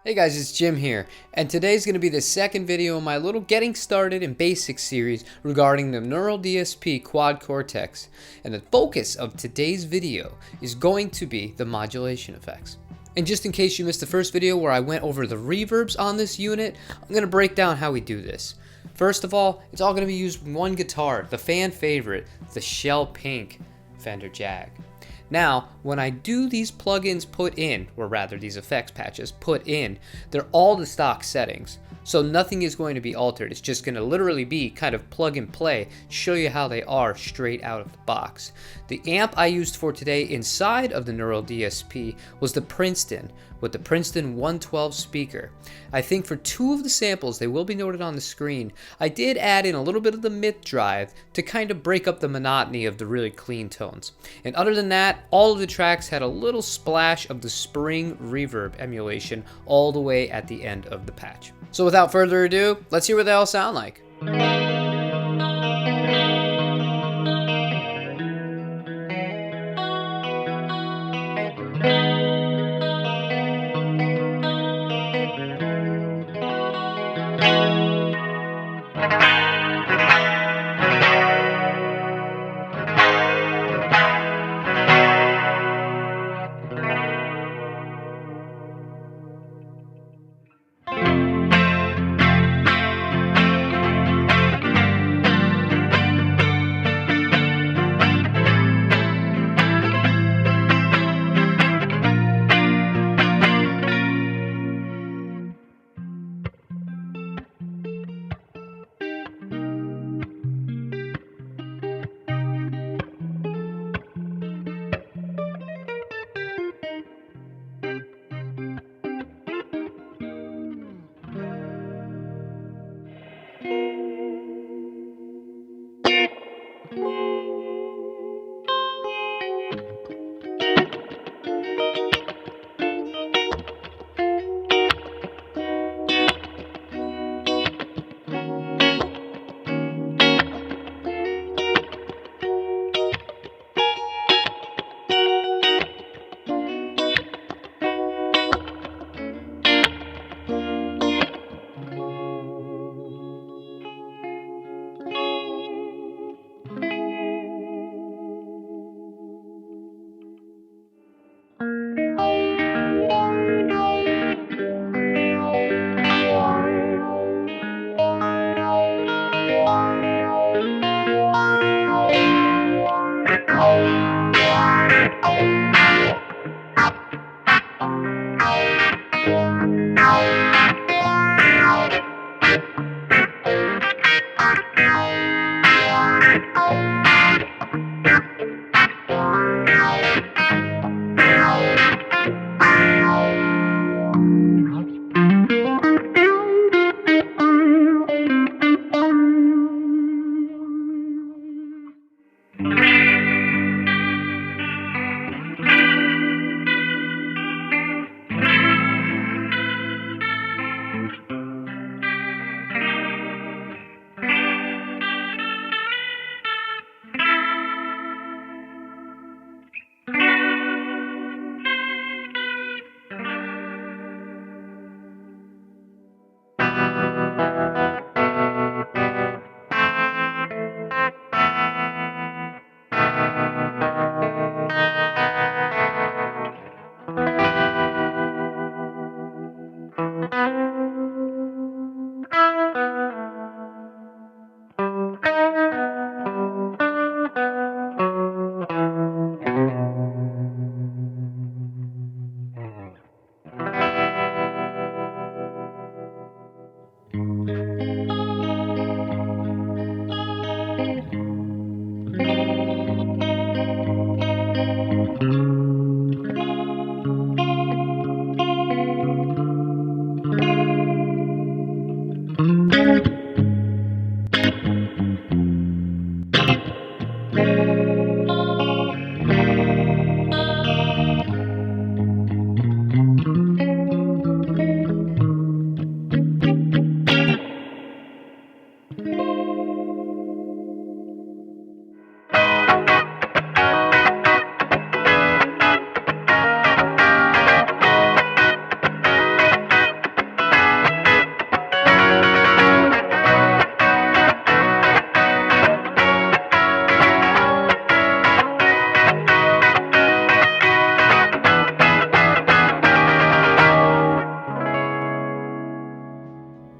Hey guys, it's Jim here, and today's going to be the second video in my little Getting Started in Basics series regarding the Neural DSP Quad Cortex. And the focus of today's video is going to be the modulation effects. And just in case you missed the first video where I went over the reverbs on this unit, I'm going to break down how we do this. First of all, it's all going to be used with one guitar, the fan favorite, the Shell Pink Fender Jag. Now, when I do these plugins put in, or rather these effects patches put in, they're all the stock settings. So nothing is going to be altered. It's just going to literally be kind of plug and play, show you how they are straight out of the box. The amp I used for today inside of the Neural DSP was the Princeton with the Princeton 112 speaker. I think for two of the samples, they will be noted on the screen, I did add in a little bit of the mid drive to kind of break up the monotony of the really clean tones. And other than that, all of the tracks had a little splash of the spring reverb emulation all the way at the end of the patch. So without further ado, let's hear what they all sound like.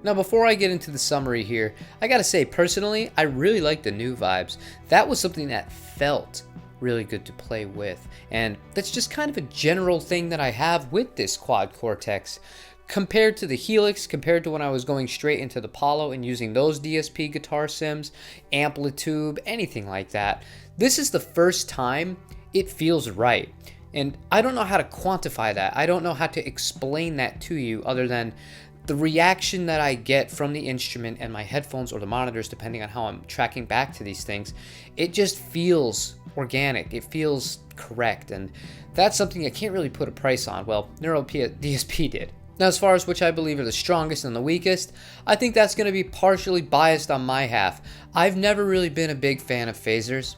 Now before I get into the summary here, I gotta say personally, I really like the nuvibes. That was something that felt really good to play with, and that's just kind of a general thing that I have with this quad Cortex. Compared to the Helix, compared to when I was going straight into the Apollo and using those DSP guitar sims, Amplitude, anything like that, this is the first time it feels right. And I don't know how to quantify that. I don't know how to explain that to you other than the reaction that I get from the instrument and my headphones or the monitors, depending on how I'm tracking back to these things. It just feels organic. It feels correct. And that's something I can't really put a price on. Well, Neural DSP did. Now, as far as which I believe are the strongest and the weakest, I think that's going to be partially biased on my half. I've never really been a big fan of phasers.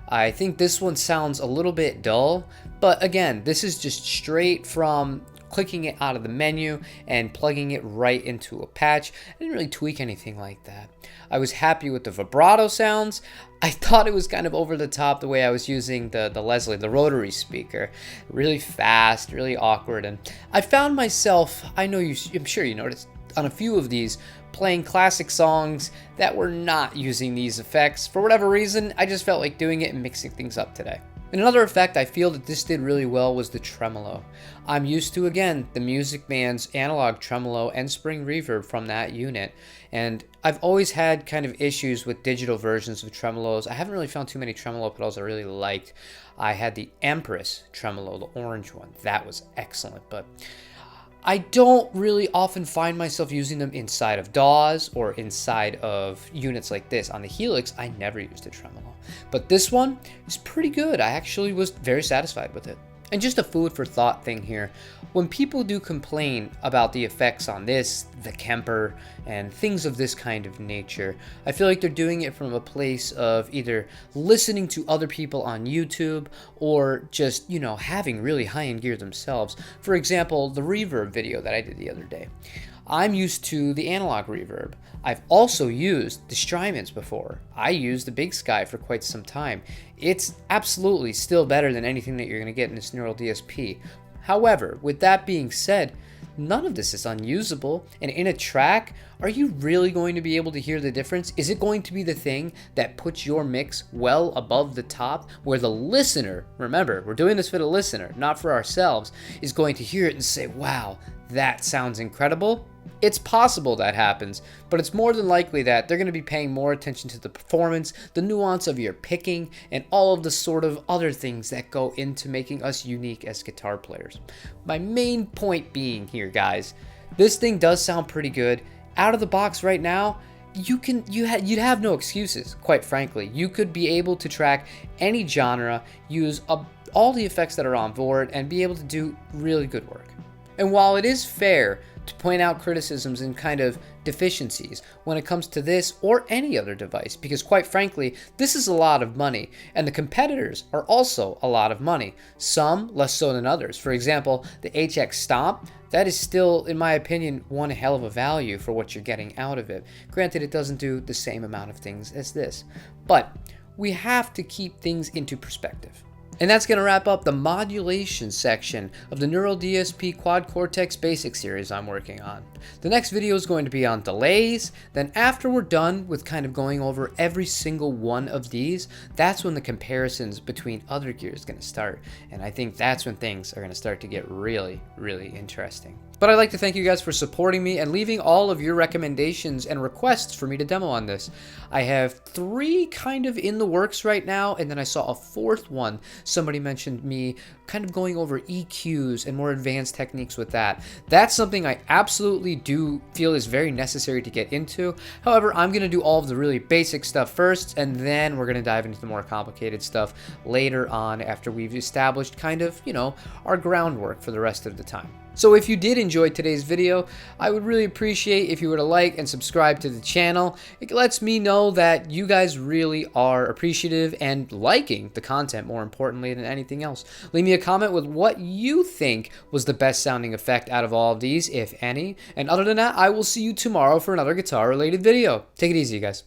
I think this one sounds a little bit dull, but again, this is just straight from clicking it out of the menu and plugging it right into a patch. I didn't really tweak anything like that. I was happy with the vibrato sounds. I thought it was kind of over the top the way I was using the Leslie, the rotary speaker. Really fast, really awkward, and I found myself, I'm sure you noticed, on a few of these, playing classic songs that were not using these effects. For whatever reason, I just felt like doing it and mixing things up today. And another effect I feel that this did really well was the tremolo. I'm used to, again, the Music Man's analog tremolo and spring reverb from that unit, and I've always had kind of issues with digital versions of tremolos. I haven't really found too many tremolo pedals I really liked. I had the Empress tremolo, the orange one. That was excellent, but I don't really often find myself using them inside of DAWs or inside of units like this. On the Helix, I never used a tremolo. But this one is pretty good. I actually was very satisfied with it. And just a food for thought thing here. When people do complain about the effects on this, the Kemper, and things of this kind of nature, I feel like they're doing it from a place of either listening to other people on YouTube or just, having really high-end gear themselves. For example, the reverb video that I did the other day. I'm used to the analog reverb. I've also used the Strymons before. I used the Big Sky for quite some time. It's absolutely still better than anything that you're going to get in this Neural DSP. However, with that being said, none of this is unusable, and in a track, are you really going to be able to hear the difference? Is it going to be the thing that puts your mix well above the top, where the listener, remember, we're doing this for the listener, not for ourselves, is going to hear it and say, wow, that sounds incredible? It's possible that happens, but it's more than likely that they're going to be paying more attention to the performance, the nuance of your picking, and all of the sort of other things that go into making us unique as guitar players. My main point being here, guys, this thing does sound pretty good. Out of the box right now, you'd have no excuses, quite frankly. You could be able to track any genre, use all the effects that are on board, and be able to do really good work. And while it is fair to point out criticisms and kind of deficiencies when it comes to this or any other device, because quite frankly, this is a lot of money, and the competitors are also a lot of money, some less so than others. For example, the HX Stomp, that is still, in my opinion, one hell of a value for what you're getting out of it. Granted, it doesn't do the same amount of things as this, but we have to keep things into perspective. And that's going to wrap up the modulation section of the Neural DSP Quad Cortex Basic series I'm working on. The next video is going to be on delays. Then after we're done with kind of going over every single one of these, that's when the comparisons between other gear is going to start. And I think that's when things are going to start to get really, really interesting. But I'd like to thank you guys for supporting me and leaving all of your recommendations and requests for me to demo on this. I have 3 kind of in the works right now, and then I saw a 4th one. Somebody mentioned me kind of going over EQs and more advanced techniques with that. That's something I absolutely do feel is very necessary to get into. However, I'm going to do all of the really basic stuff first, and then we're going to dive into the more complicated stuff later on after we've established kind of, our groundwork for the rest of the time. So if you did enjoy today's video, I would really appreciate if you were to like and subscribe to the channel. It lets me know that you guys really are appreciative and liking the content more importantly than anything else. Leave me a comment with what you think was the best sounding effect out of all of these, if any. And other than that, I will see you tomorrow for another guitar related video. Take it easy, guys.